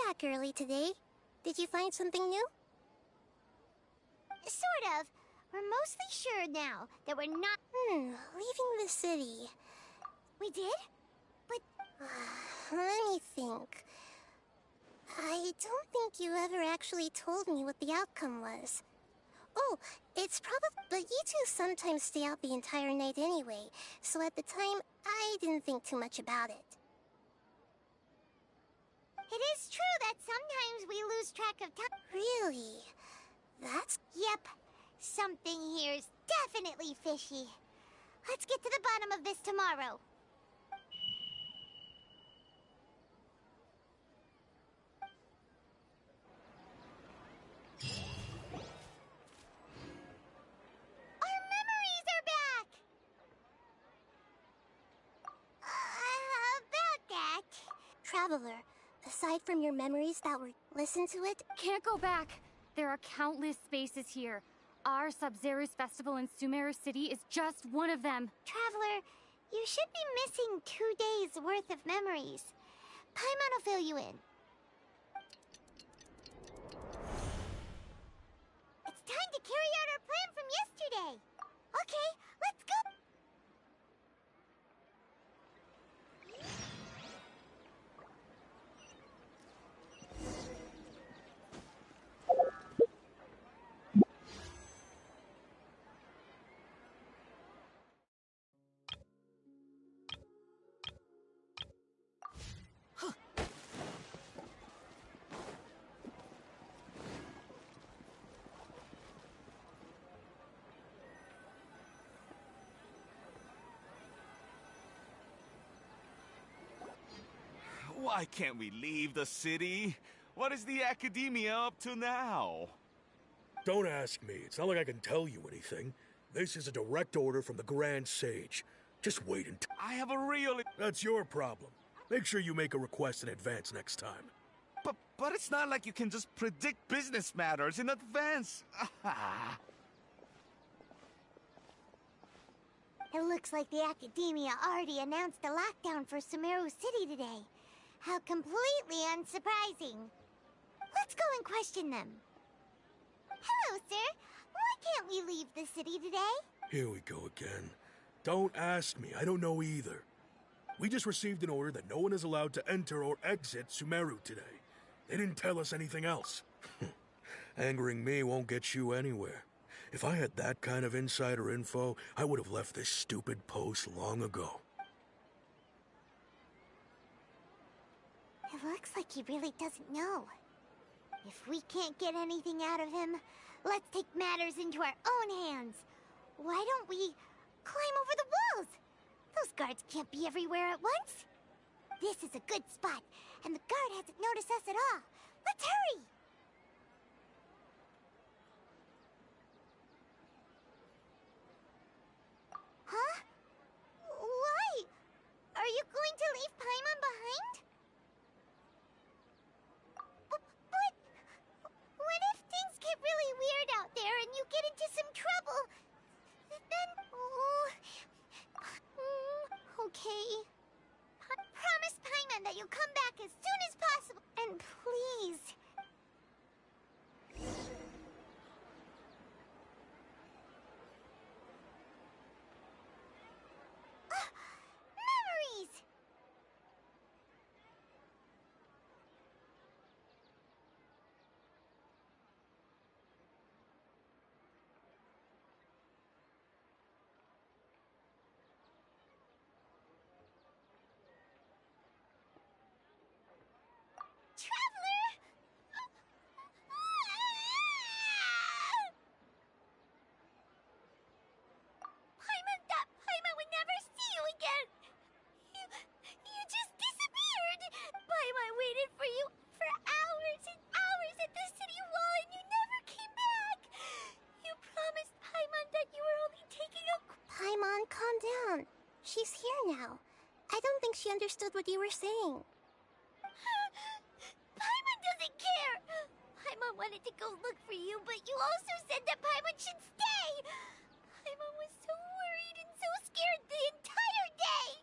back early today. Did you find something new? Sort of. We're mostly sure now that we're not... Leaving the city. We did? But... Let me think. I don't think you ever actually told me what the outcome was. Oh, it's probably... But you two sometimes stay out the entire night anyway, so at the time, I didn't think too much about it. It is true that sometimes we lose track of time. Really? That's... Yep. Something here's definitely fishy. Let's get to the bottom of this tomorrow. Our memories are back! About that... Traveler, aside from your memories that were... Listen to it? Can't go back. There are countless spaces here. Our Sub-Zero's festival in Sumeru City is just one of them. Traveler, you should be missing 2 days worth of memories. Paimon will fill you in. It's time to carry out our plan from yesterday. Okay, let's go. Why can't we leave the city? What is the academia up to now? Don't ask me. It's not like I can tell you anything. This is a direct order from the Grand Sage. Just wait until... I have a real... That's your problem. Make sure you make a request in advance next time. But it's not like you can just predict business matters in advance. It looks like the academia already announced a lockdown for Sumeru City today. How completely unsurprising. Let's go and question them. Hello, sir. Why can't we leave the city today? Here we go again. Don't ask me. I don't know either. We just received an order that no one is allowed to enter or exit Sumeru today. They didn't tell us anything else. Angering me won't get you anywhere. If I had that kind of insider info, I would have left this stupid post long ago. It looks like he really doesn't know. If we can't get anything out of him, let's take matters into our own hands. Why don't we climb over the walls? Those guards can't be everywhere at once. This is a good spot, and the guard hasn't noticed us at all. Let's hurry! Huh? Why? Are you going to leave Paimon behind? But what if things get really weird out there and you get into some trouble? Then... okay. Promise Paimon that you'll come back as soon as possible. And please... memories! Traveler! Paimon thought Paimon would never see you again! You just disappeared! Paimon waited for you for hours and hours at the city wall and you never came back! You promised Paimon that you were only taking a... Paimon, calm down. She's here now. I don't think she understood what you were saying. Paimon doesn't care! Paimon wanted to go look for you, but you also said that Paimon should stay! Paimon was so worried and so scared the entire day!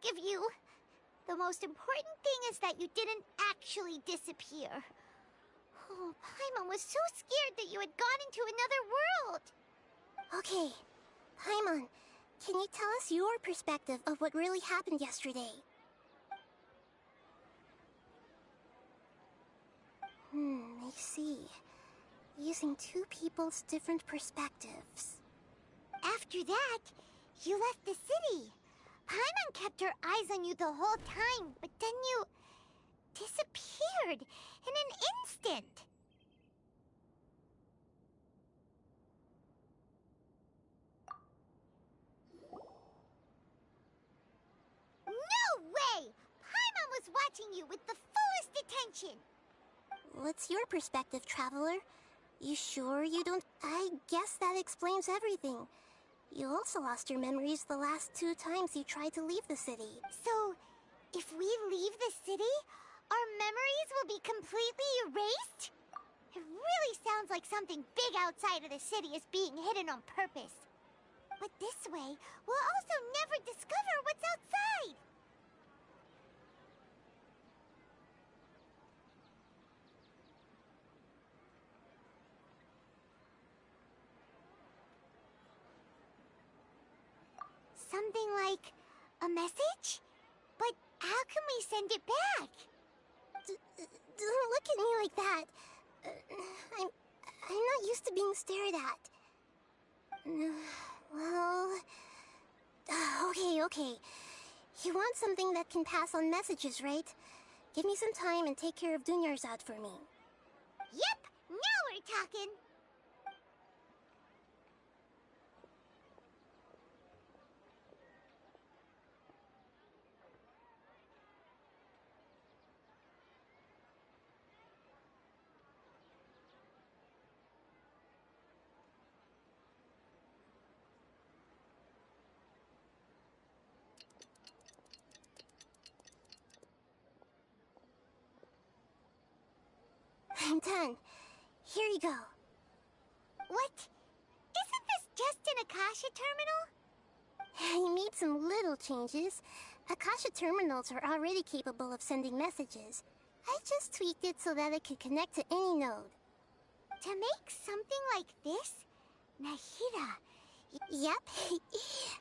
forgive you. The most important thing is that you didn't actually disappear. Oh, Paimon was so scared that you had gone into another world. Okay, Paimon, can you tell us your perspective of what really happened yesterday? I see. Using two people's different perspectives. After that, you left the city. Paimon kept her eyes on you the whole time, but then you disappeared in an instant. No way! Paimon was watching you with the fullest attention. What's your perspective, Traveler? You sure you don't? I guess that explains everything. You also lost your memories the last 2 times you tried to leave the city. So, if we leave the city, our memories will be completely erased? It really sounds like something big outside of the city is being hidden on purpose. But this way, we'll also never discover what's outside. Something like a message? But how can we send it back? Don't look at me like that. I'm not used to being stared at. Well... Okay. You want something that can pass on messages, right? Give me some time and take care of Dunyarzad for me. Yep, now we're talking. I'm done. Here you go. What? Isn't this just an Akasha terminal? You made some little changes. Akasha terminals are already capable of sending messages. I just tweaked it so that it could connect to any node. To make something like this? Nahida. Yep.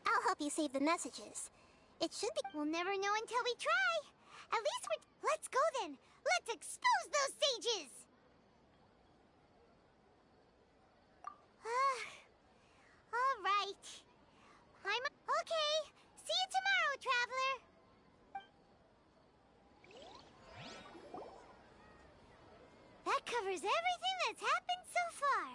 I'll help you save the messages. It should be... We'll never know until we try. At least we're... Let's go then. Let's expose those sages. All right. Okay. See you tomorrow, Traveler. That covers everything that's happened so far.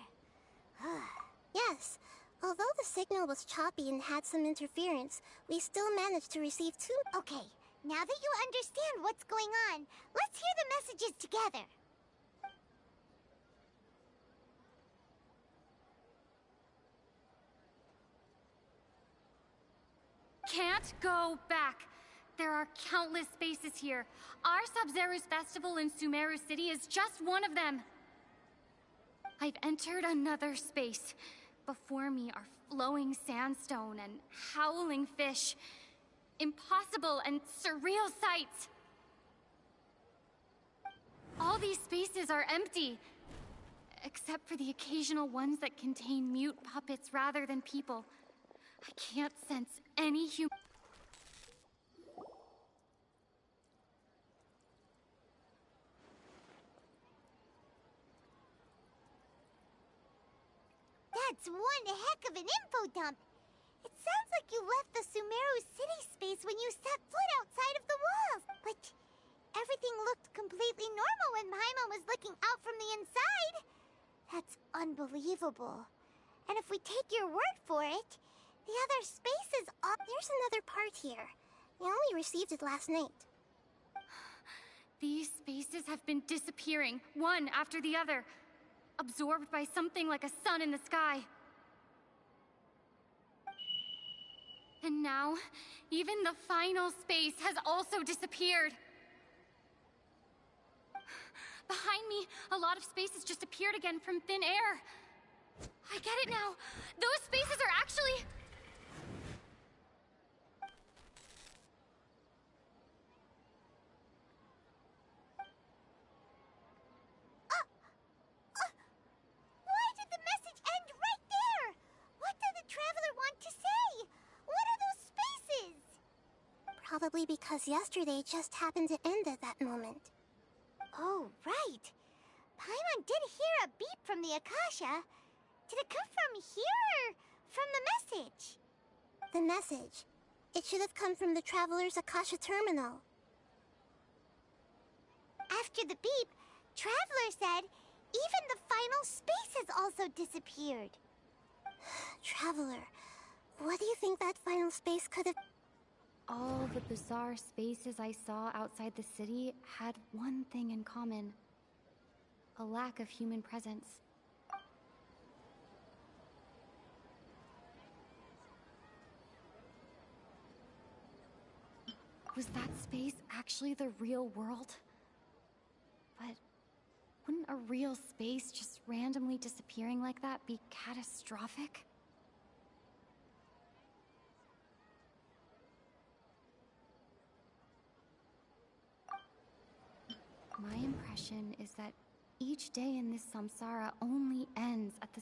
Yes. Although the signal was choppy and had some interference, we still managed to receive 2... Okay, now that you understand what's going on, let's hear the messages together. Can't go back. There are countless spaces here. Our Sub-Zero's festival in Sumeru City is just one of them. I've entered another space. Before me are flowing sandstone and howling fish. Impossible and surreal sights. All these spaces are empty. Except for the occasional ones that contain mute puppets rather than people. I can't sense any human... That's one heck of an info dump. It sounds like you left the Sumeru city space when you set foot outside of the walls. But everything looked completely normal when Paimon was looking out from the inside. That's unbelievable. And if we take your word for it, the other spaces are... There's another part here. We only received it last night. These spaces have been disappearing, one after the other. Absorbed by something like a sun in the sky. And now, even the final space has also disappeared. Behind me, a lot of spaces just appeared again from thin air. I get it now. Those spaces are actually... probably because yesterday just happened to end at that moment. Oh, right. Paimon did hear a beep from the Akasha. Did it come from here or from the message? The message. It should have come from the Traveler's Akasha terminal. After the beep, Traveler said even the final space has also disappeared. Traveler, what do you think that final space could have... All the bizarre spaces I saw outside the city had one thing in common. A lack of human presence. Was that space actually the real world? But wouldn't a real space just randomly disappearing like that be catastrophic? My impression is that each day in this samsara only ends at the...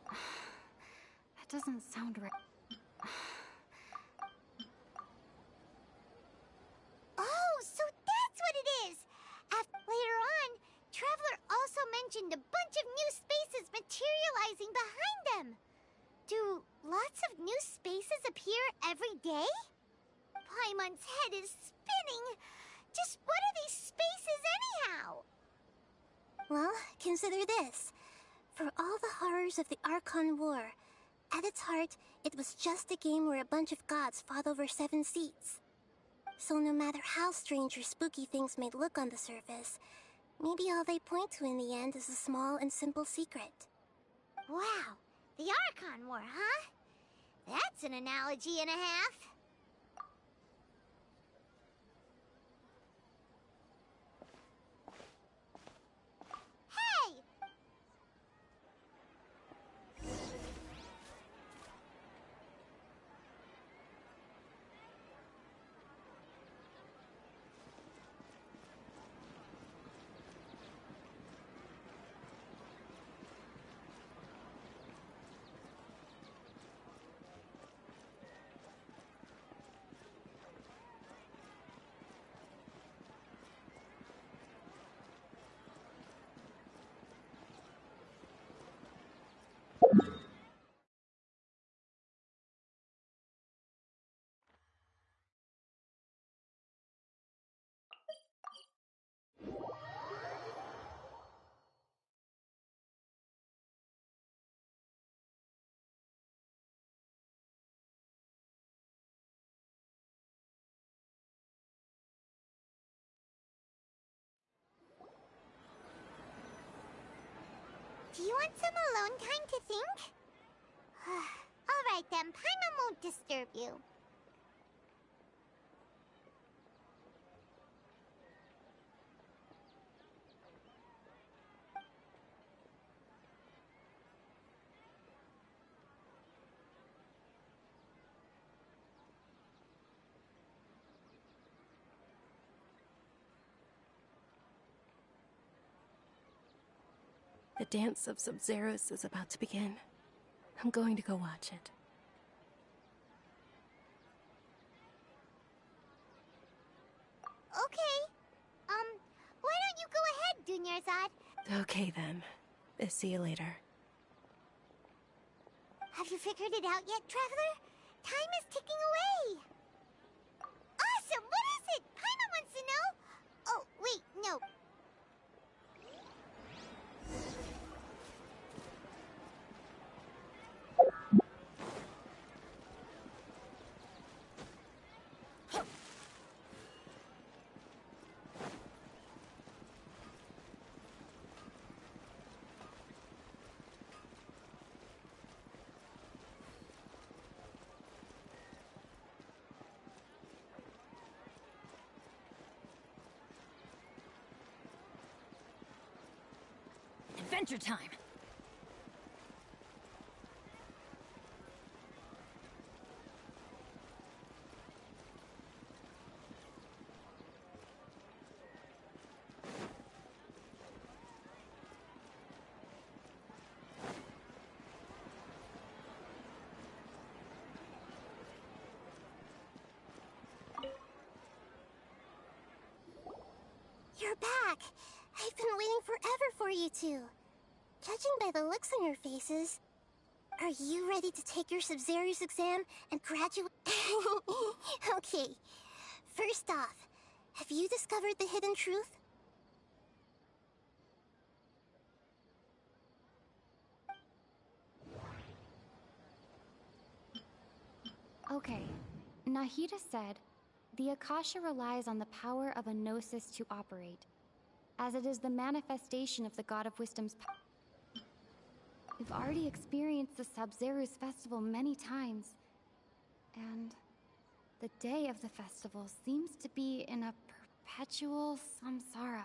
That doesn't sound right. Oh, so that's what it is! Later on, Traveler also mentioned a bunch of new spaces materializing behind them. Do lots of new spaces appear every day? Paimon's head is spinning. Just what are these spaces anyhow? Well, consider this. For all the horrors of the Archon War, at its heart, it was just a game where a bunch of gods fought over 7 seats. So no matter how strange or spooky things may look on the surface, maybe all they point to in the end is a small and simple secret. Wow, the Archon War, huh? That's an analogy and a half. Hey! Do you want some alone time to think? Alright then, Paimon won't disturb you. The dance of Sub-Zeros is about to begin. I'm going to go watch it. Okay. Why don't you go ahead, Dunyarzad? Okay then. See you later. Have you figured it out yet, Traveler? Time is ticking away. Awesome! What is it? Paimon wants to know. Oh, wait, no. Adventure time! you're back. I've been waiting forever for you two. Judging by the looks on your faces, are you ready to take your Sub-Zero's exam and graduate? Okay, first off, have you discovered the hidden truth? Okay, Nahida said, the Akasha relies on the power of a gnosis to operate, as it is the manifestation of the God of Wisdom's power. We've already experienced the Sub-Zero's festival many times, and the day of the festival seems to be in a perpetual samsara.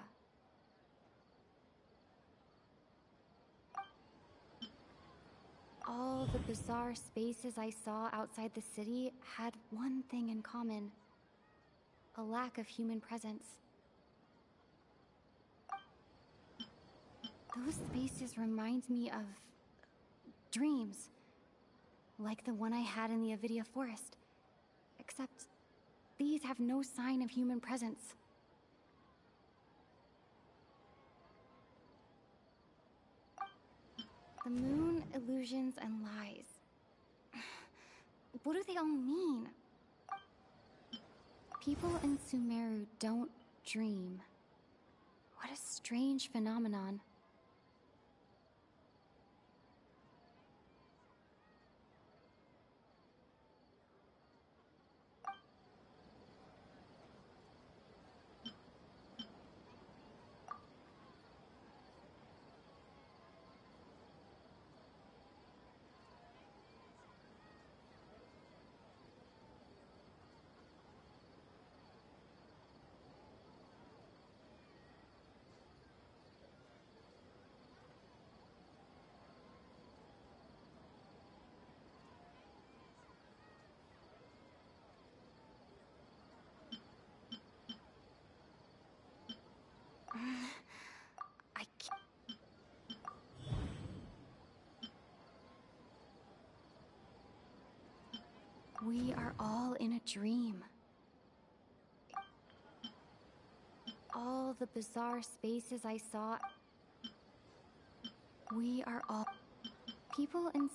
All the bizarre spaces I saw outside the city had one thing in common: a lack of human presence. Those spaces remind me of dreams, like the one I had in the Avidia forest, except these have no sign of human presence. The moon, illusions, and lies. What do they all mean? People in Sumeru don't dream. What a strange phenomenon. I can't. We are all in a dream. All the bizarre spaces I saw. We are all people in.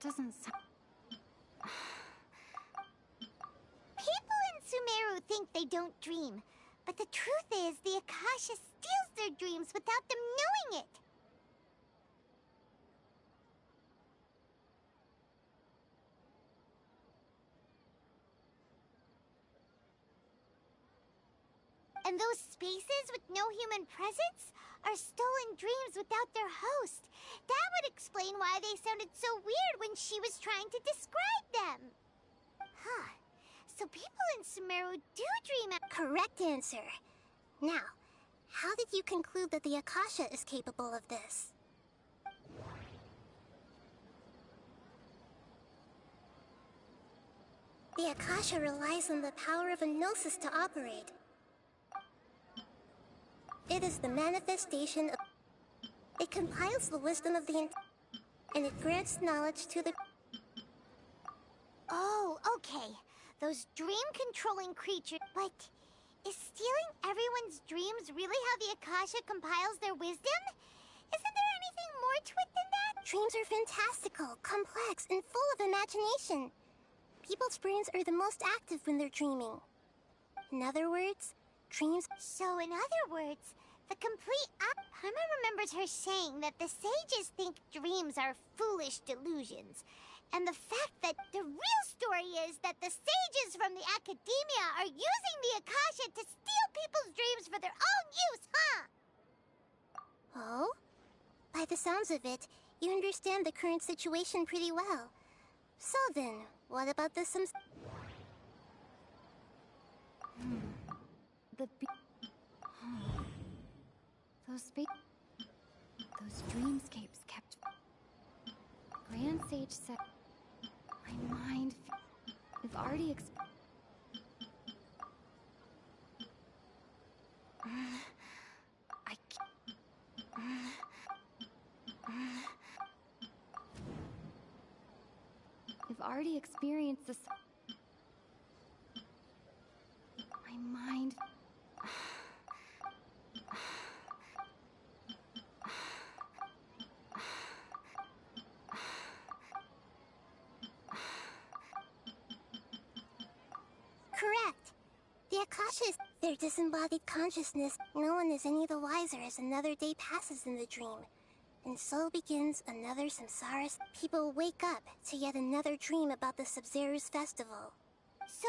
That doesn't sound. People in Sumeru think they don't dream, but the truth is the Akasha steals their dreams without them knowing it. And those spaces with no human presence are stolen dreams without their host. That would explain why they sounded so weird when she was trying to describe them. Huh. So people in Sumeru do dream. Correct answer. Now, how did you conclude that the Akasha is capable of this? The Akasha relies on the power of a gnosis to operate. It is the manifestation of... It compiles the wisdom of the and it grants knowledge to the... Oh, okay. Those dream-controlling creatures. But is stealing everyone's dreams really how the Akasha compiles their wisdom? Isn't there anything more to it than that? Dreams are fantastical, complex, and full of imagination. People's brains are the most active when they're dreaming. In other words, dreams... So in other words, the complete Hama remembers her saying that the sages think dreams are foolish delusions. And the fact that the real story is that the sages from the academia are using the Akasha to steal people's dreams for their own use, huh? Oh? By the sounds of it, you understand the current situation pretty well. So then, what about the Those dreamscapes kept... Grand Sage said... My mind... I've already I've already experienced this... My mind... Correct. The Akasha is their disembodied consciousness. No one is any the wiser as another day passes in the dream. And so begins another samsara. People wake up to yet another dream about the Sub-Zero's festival. So,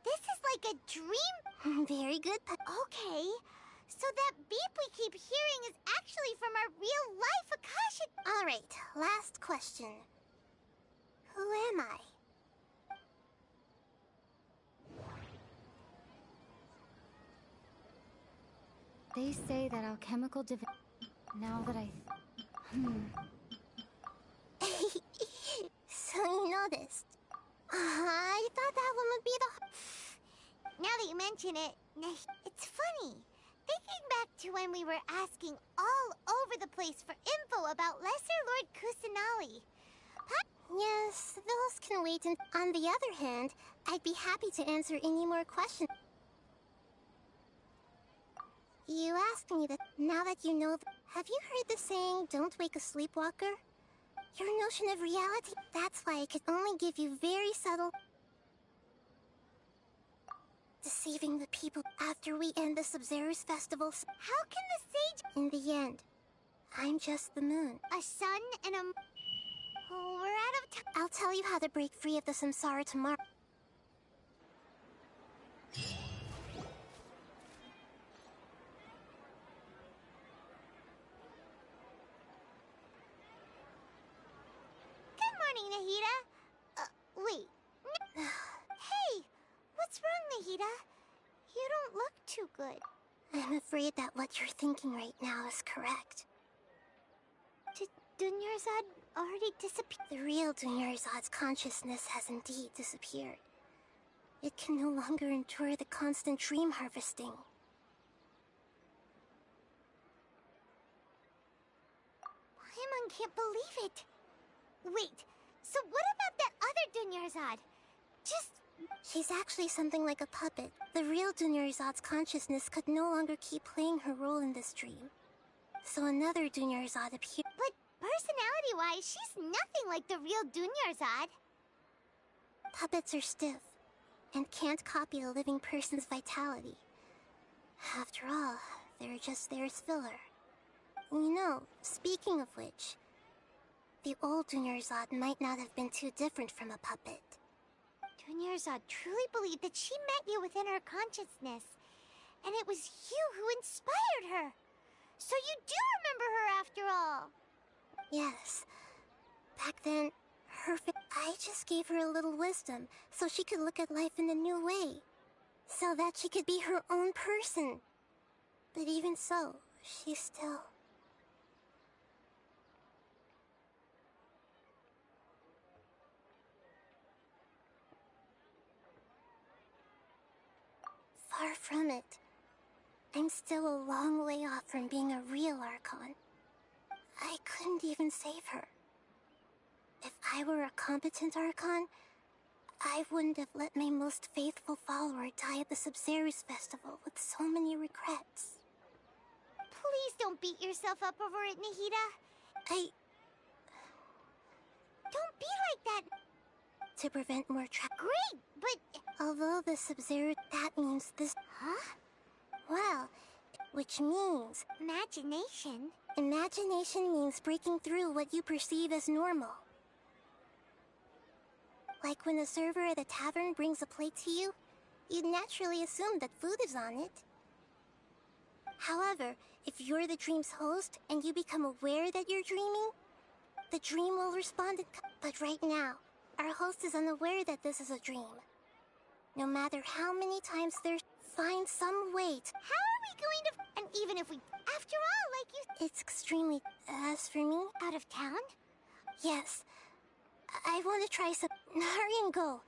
this is like a dream? Very good. Okay. So that beep we keep hearing is actually from our real-life Akashic... Alright, last question. Who am I? They say that alchemical Now that I... So you noticed. I thought that one would be the... Now that you mention it, it's funny. Thinking back to when we were asking all over the place for info about Lesser Lord Kusanali. Yes, those can wait. And on the other hand, I'd be happy to answer any more questions. You asked me that now that you know... Have you heard the saying, don't wake a sleepwalker? Your notion of reality, that's why I could only give you very subtle... Deceiving the people after we end the Sub-Zero's festivals. How can the sage... In the end, I'm just the moon. A sun and a... Oh, we're out of time. I'll tell you how to break free of the samsara tomorrow. Nahida? Wait. Hey! What's wrong, Nahida? You don't look too good. I'm afraid that what you're thinking right now is correct. Did Dunyarzad already disappear? The real Dunyarzad's consciousness has indeed disappeared. It can no longer endure the constant dream harvesting. Paimon can't believe it. Wait. So what about that other Dunyarzad? She's actually something like a puppet. The real Dunyarzad's consciousness could no longer keep playing her role in this dream. So another Dunyarzad appeared. But personality-wise, she's nothing like the real Dunyarzad. Puppets are stiff, and can't copy a living person's vitality. After all, they're just there as filler. You know, speaking of which... The old Dunyarzad might not have been too different from a puppet. Dunyarzad truly believed that she met you within her consciousness. And it was you who inspired her. So you do remember her after all. Yes. Back then, I just gave her a little wisdom so she could look at life in a new way. So that she could be her own person. But even so, she's still... Far from it. I'm still a long way off from being a real Archon. I couldn't even save her. If I were a competent Archon, I wouldn't have let my most faithful follower die at the Sub-Zero's festival with so many regrets. Please don't beat yourself up over it, Nahida. Don't be like that. To prevent more Great, but... Although the Sub-Zero, that means this... Huh? Well, which means... Imagination? Imagination means breaking through what you perceive as normal. Like when a server at a tavern brings a plate to you, you'd naturally assume that food is on it. However, if you're the dream's host and you become aware that you're dreaming, the dream will respond. But right now, our host is unaware that this is a dream. No matter how many times find some way to. How are we going to... And even if we... After all, like you... It's extremely... As for me... Out of town? Yes. I want to try some... Hurry and go.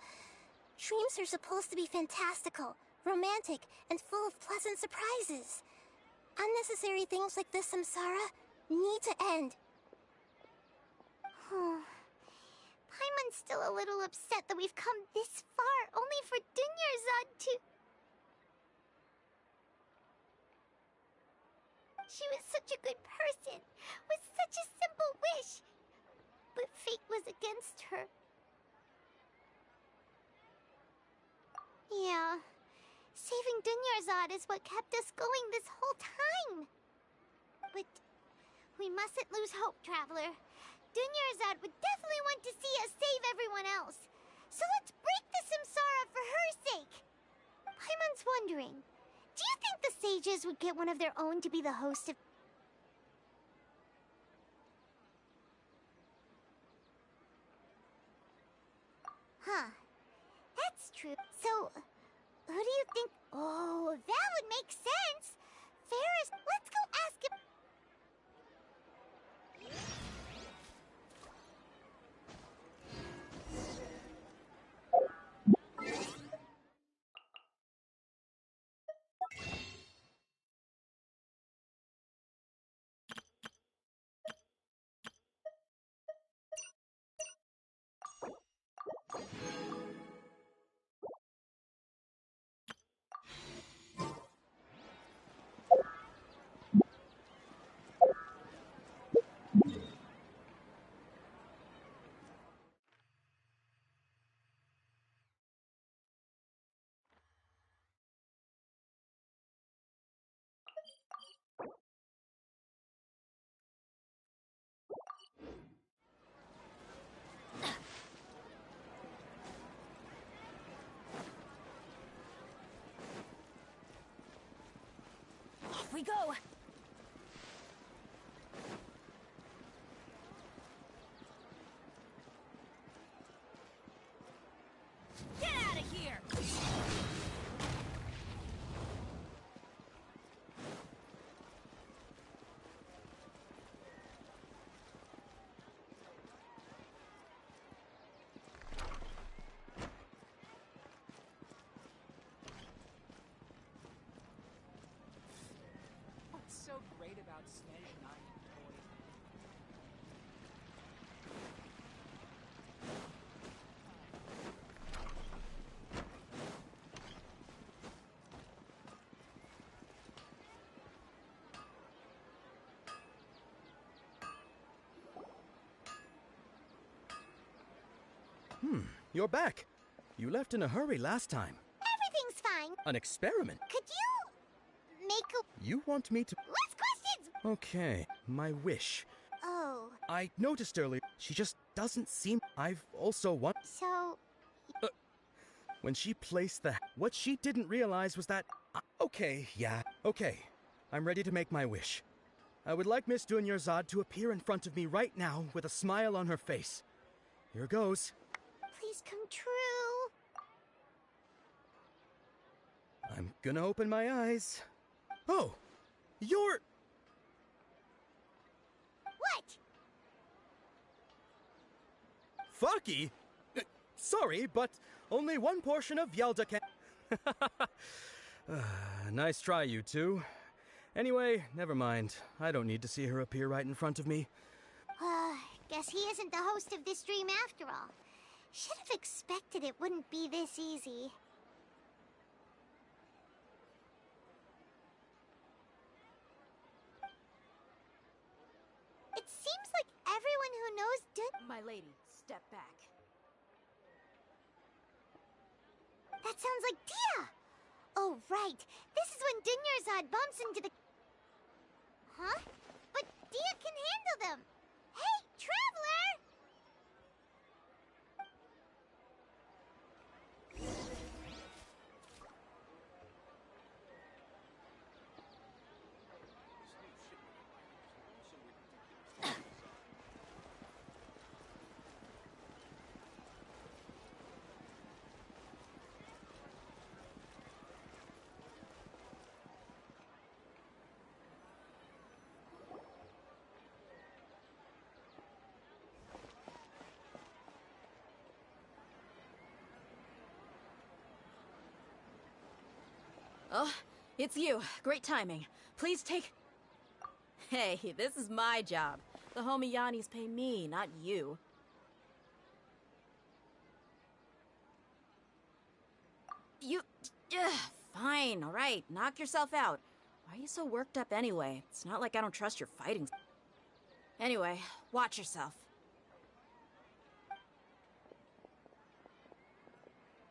Dreams are supposed to be fantastical, romantic, and full of pleasant surprises. Unnecessary things like this samsara need to end. Paimon's still a little upset that we've come this far, only for Dunyarzad to... She was such a good person, with such a simple wish. But fate was against her. Yeah, saving Dunyarzad is what kept us going this whole time. But we mustn't lose hope, Traveler. Dunyarzad would definitely want to see us save everyone else. So let's break the samsara for her sake. Paimon's wondering, do you think the sages would get one of their own to be the host of... Huh. That's true. So, who do you think... Oh, that would make sense. Ferris, let's go ask him... Off we go! Get out of here! What's so great about staying on employed? You're back. You left in a hurry last time. Everything's fine. An experiment? Could you... make a... You want me to... Less questions! Okay, my wish. Oh, I noticed earlier, she just doesn't seem... I've also so... When she placed the... What she didn't realize was that... Okay, yeah, okay. I'm ready to make my wish. I would like Miss Dunyarzad to appear in front of me right now with a smile on her face. Here goes. Please come true. I'm gonna open my eyes. Oh! You're... What? Faki? Sorry, but only one portion of Yelda can... Nice try, you two. Anyway, never mind. I don't need to see her appear right in front of me. Guess he isn't the host of this dream after all. Should have expected it wouldn't be this easy. It seems like everyone who knows My lady, step back. That sounds like Dia! Oh, right. This is when Dunyarzad bumps into the... Huh? But Dia can handle them! Hey, Traveler! Oh, it's you. Great timing. Please take... Hey, this is my job. The homie Yanni's pay me, not you. You... Fine, alright. Knock yourself out. Why are you so worked up anyway? It's not like I don't trust your fighting... Anyway, watch yourself.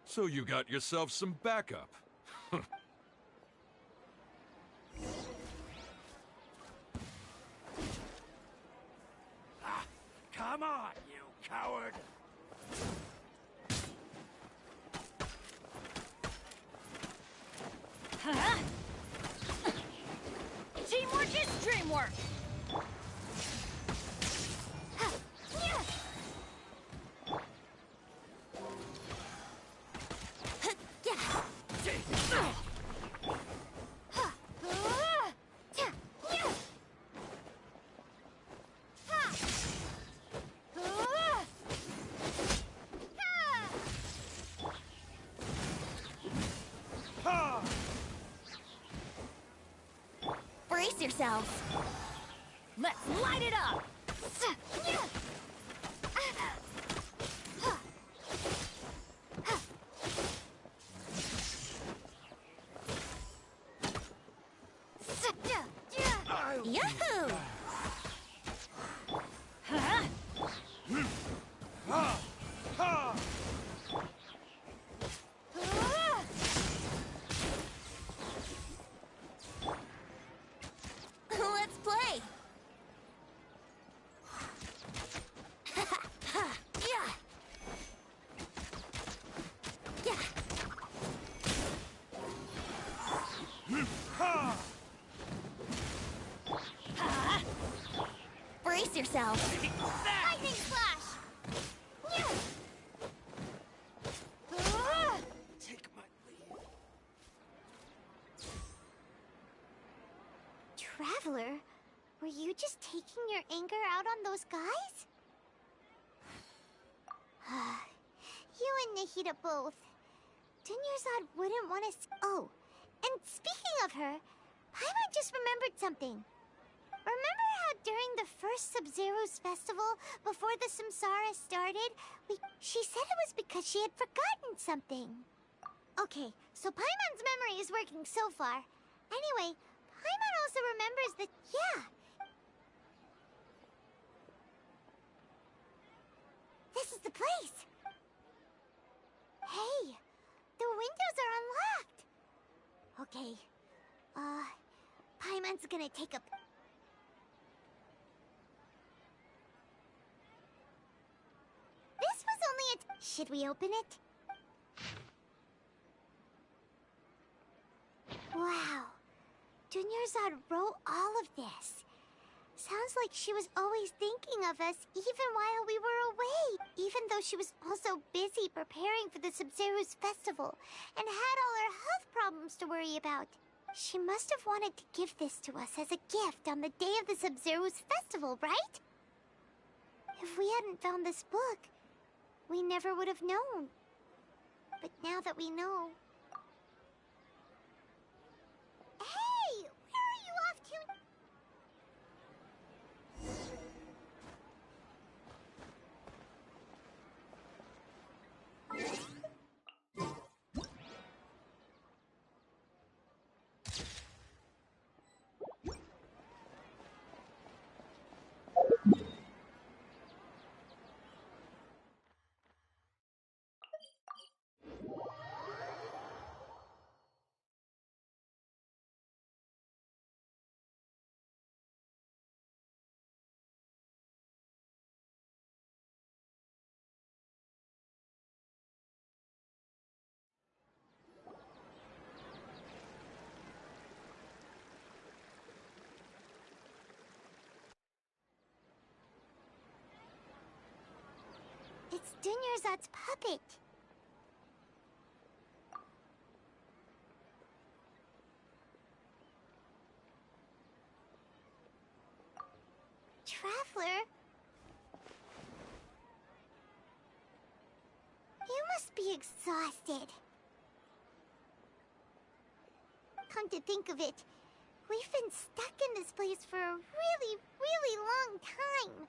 So you got yourself some backup. Come on, you coward! Huh? Teamwork is dreamwork! Brace yourselves! Let's light it up! Yahoo! Let's play! Brace yourself! Lightning flash! Take my leave. Traveler, were you just taking your anger out on those guys? You and Nahida both. Dunyarzad wouldn't want to... Oh, and speaking of her, Paimon just remembered something. Remember how during the first Sub-Zero's festival, before the Samsara started, she said it was because she had forgotten something. Okay, so Paimon's memory is working so far. Anyway, Paimon also remembers that, yeah. This is the place. Hey, the windows are unlocked. Okay, Paimon's gonna take a... This was only a... Should we open it? Wow. Dunyarzad wrote all of this. Sounds like she was always thinking of us even while we were away. Even though she was also busy preparing for the Sub-Zero's festival and had all her health problems to worry about. She must have wanted to give this to us as a gift on the day of the Sub-Zero's festival, right? If we hadn't found this book, we never would have known. But now that we know... Hey! Where are you off to? It's Dunyarzad's puppet. Traveler? You must be exhausted. come to think of it, we've been stuck in this place for a really, really long time.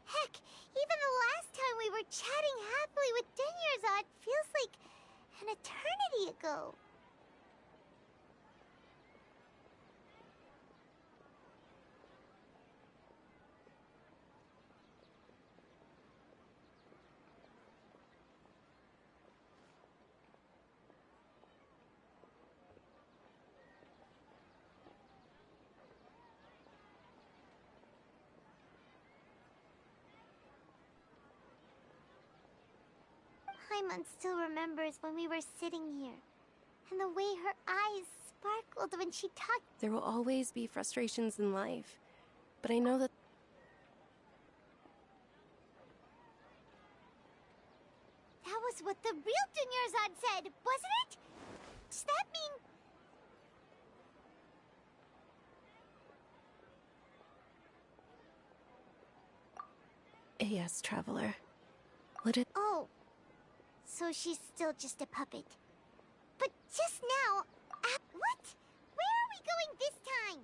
Heck, even the last time we were chatting happily with Denyerzad feels like an eternity ago. Paimon still remembers when we were sitting here, and the way her eyes sparkled when she talked. There will always be frustrations in life, but I know that That was what the real Dunyarzad said, wasn't it? Does that mean... yes, Traveler. What it... Oh, so she's still just a puppet. But just now... what? Where are we going this time?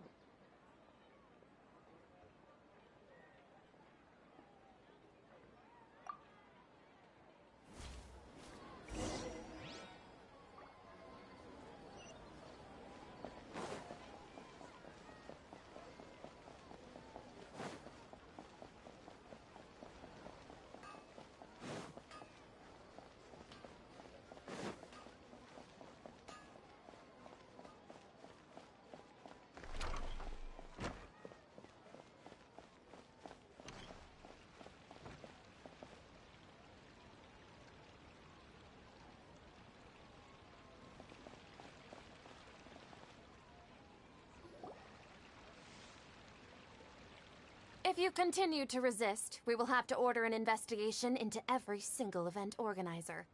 If you continue to resist, we will have to order an investigation into every single event organizer.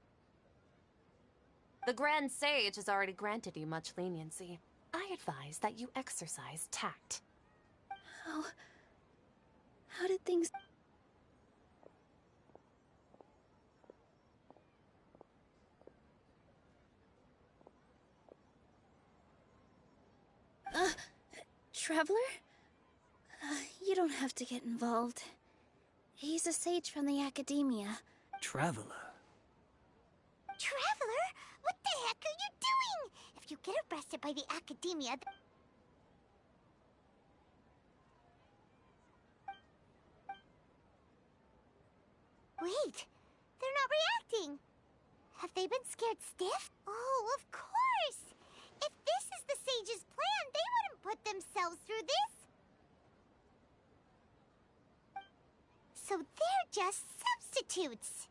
The Grand Sage has already granted you much leniency. I advise that you exercise tact. How did things... Traveler? You don't have to get involved. He's a sage from the Academia. Traveler? Traveler? What the heck are you doing? If you get arrested by the Academia... Wait, they're not reacting. Have they been scared stiff? Oh, of course! If this is the Sage's plan, they wouldn't put themselves through this. So they're just substitutes.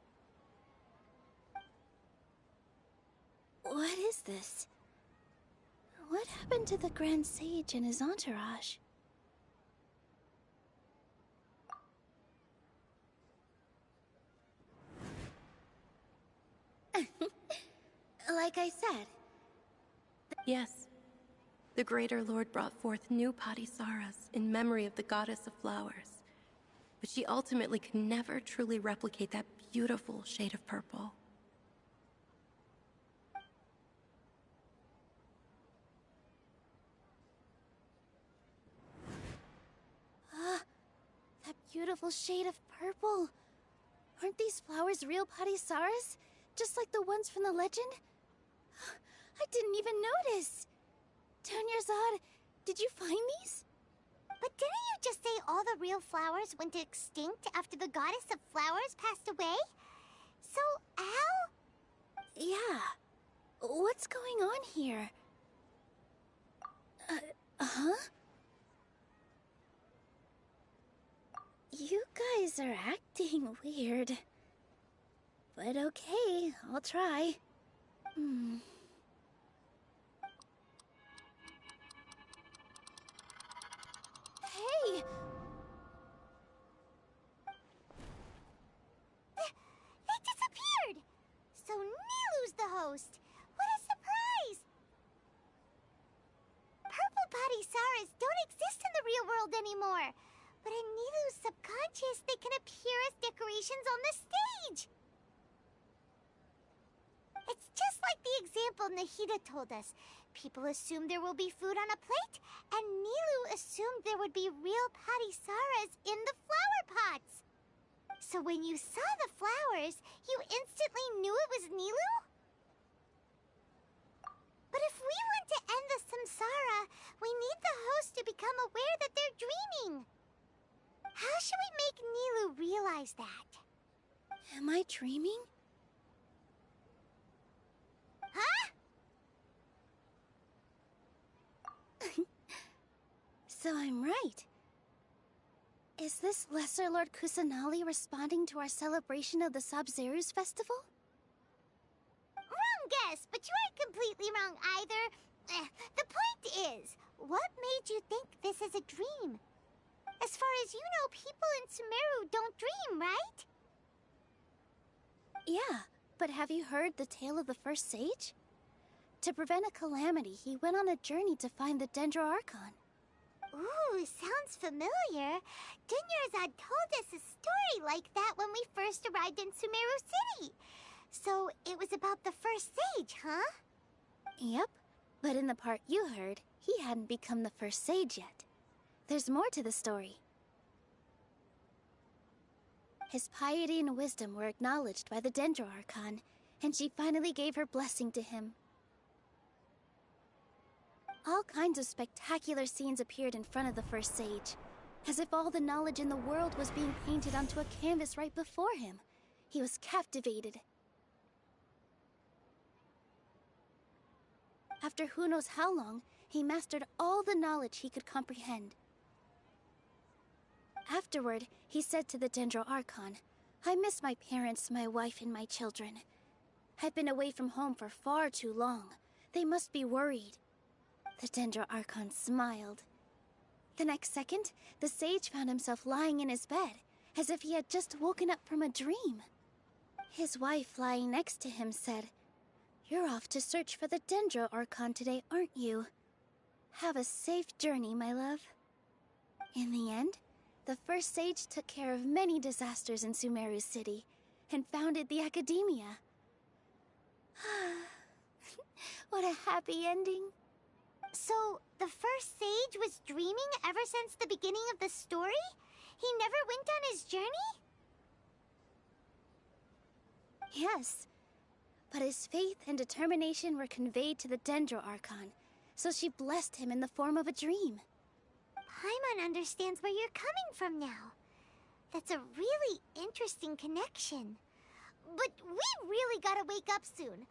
What is this? What happened to the Grand Sage and his entourage? Like I said. Yes. The Greater Lord brought forth new Padisaras in memory of the Goddess of Flowers. But she ultimately could never truly replicate that beautiful shade of purple. That beautiful shade of purple. Aren't these flowers real Padisaras? Just like the ones from the legend? I didn't even notice. Dunyarzad, did you find these? But didn't you just say all the real flowers went extinct after the Goddess of Flowers passed away? So, how? Yeah. What's going on here? Huh? You guys are acting weird. But okay, I'll try. Hey! They disappeared! So Nilu's the host. What a surprise! Purple Padisaras don't exist in the real world anymore. But in Nilu's subconscious, they can appear as decorations on the stage. It's just like the example Nahida told us. People assumed there will be food on a plate, and Nilu assumed there would be real patisaras in the flower pots. So when you saw the flowers, you instantly knew it was Nilu? But if we want to end the samsara, we need the host to become aware that they're dreaming. How should we make Nilu realize that? Am I dreaming? Huh? So I'm right. Is this Lesser Lord Kusanali responding to our celebration of the Sub-Zeru's festival? Wrong guess, but you aren't completely wrong either. The point is, what made you think this is a dream? As far as you know, people in Sumeru don't dream, right? Yeah, but have you heard the tale of the first sage? To prevent a calamity, he went on a journey to find the Dendro Archon. Ooh, sounds familiar. Dunyarzad told us a story like that when we first arrived in Sumeru City. So it was about the first sage, huh? Yep, but in the part you heard, he hadn't become the first sage yet. There's more to the story. His piety and wisdom were acknowledged by the Dendro Archon, and she finally gave her blessing to him. All kinds of spectacular scenes appeared in front of the first sage, as if all the knowledge in the world was being painted onto a canvas right before him. He was captivated. After who knows how long, he mastered all the knowledge he could comprehend. Afterward, he said to the Dendro Archon, "I miss my parents, my wife, and my children. I've been away from home for far too long. They must be worried." The Dendro Archon smiled. The next second, the sage found himself lying in his bed, as if he had just woken up from a dream. His wife, lying next to him, said, "You're off to search for the Dendro Archon today, aren't you? Have a safe journey, my love." In the end, the first sage took care of many disasters in Sumeru City, and founded the Academia. What a happy ending. So, the first sage was dreaming ever since the beginning of the story? He never went on his journey? Yes, but his faith and determination were conveyed to the Dendro Archon, so she blessed him in the form of a dream. Paimon understands where you're coming from now. That's a really interesting connection. But we really gotta wake up soon.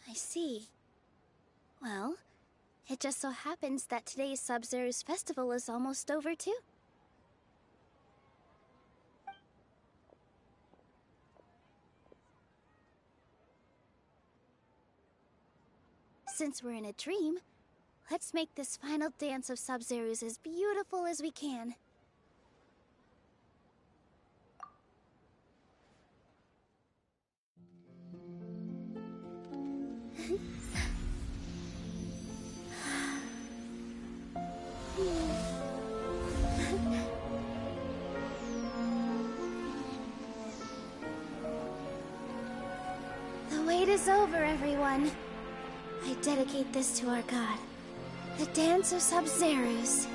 I see. Well, it just so happens that today's Sub-Zeru's festival is almost over, too. Since we're in a dream, let's make this final dance of Sub-Zeru's as beautiful as we can. The wait is over, everyone. I dedicate this to our god, the Dance of Sub-Zeru's.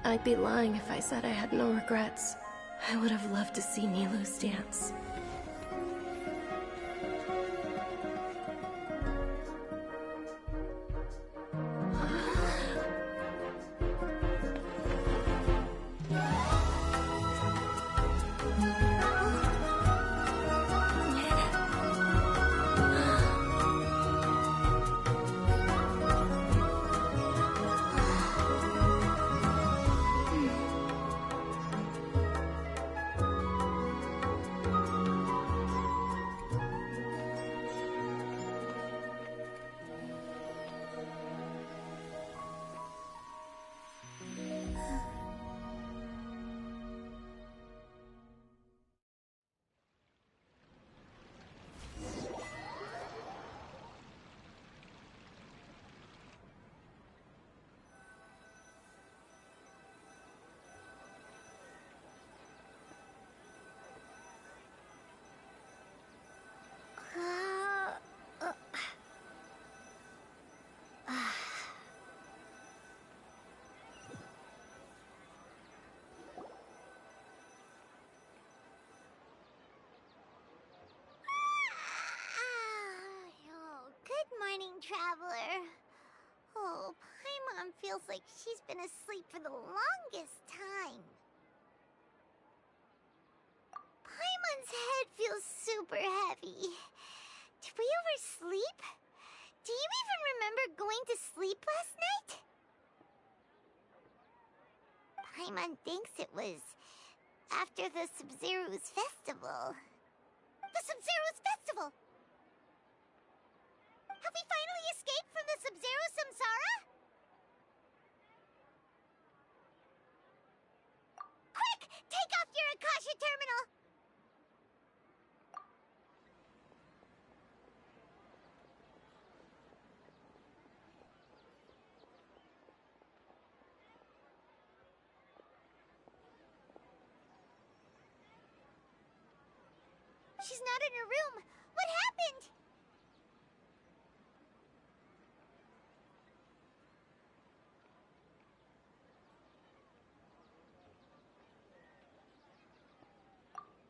I'd be lying if I said I had no regrets. I would have loved to see Nilu's dance. Traveler. Oh, Paimon feels like she's been asleep for the longest time. Paimon's head feels super heavy. Did we oversleep? Do you even remember going to sleep last night? Paimon thinks it was after the Sub-Zero's festival. The Sub-Zero's festival! Have we finally escaped from the Sub-Zero Samsara? Quick! Take off your Akasha terminal! She's not in her room. What happened?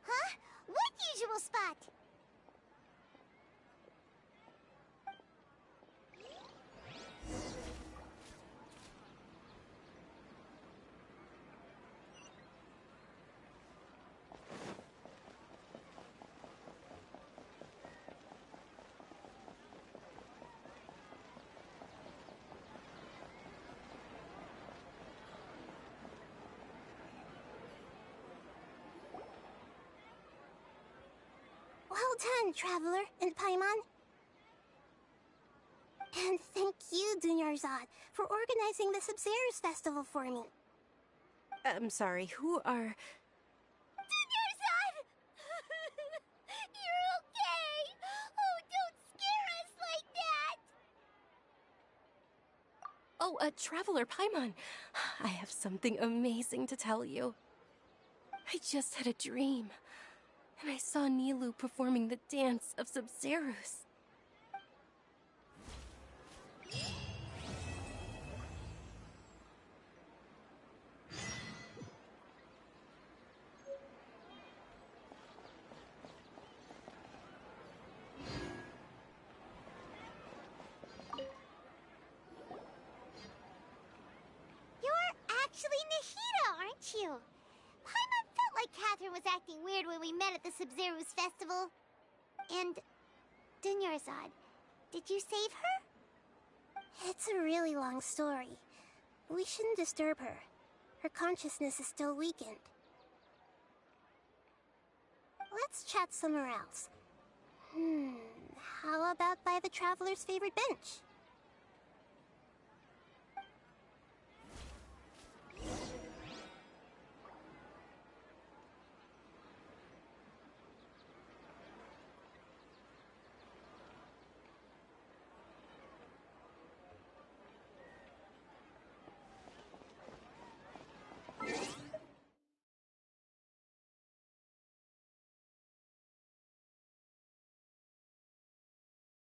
Huh? What usual spot? Well done, Traveler and Paimon. And thank you, Dunyarzad, for organizing the Sub-Zero's festival for me. I'm sorry, who are... Dunyarzad! You're okay! Oh, don't scare us like that! Oh, Traveler Paimon. I have something amazing to tell you. I just had a dream, and I saw Nilou performing the dance of Sub-Zero's. You're actually Nahida, aren't you? Paimon felt like Catherine was acting weird when we met at the Sub-Zero's festival. And Dunyarzad, did you save her? It's a really long story. We shouldn't disturb her. Her consciousness is still weakened. Let's chat somewhere else. How about by the Traveler's favorite bench?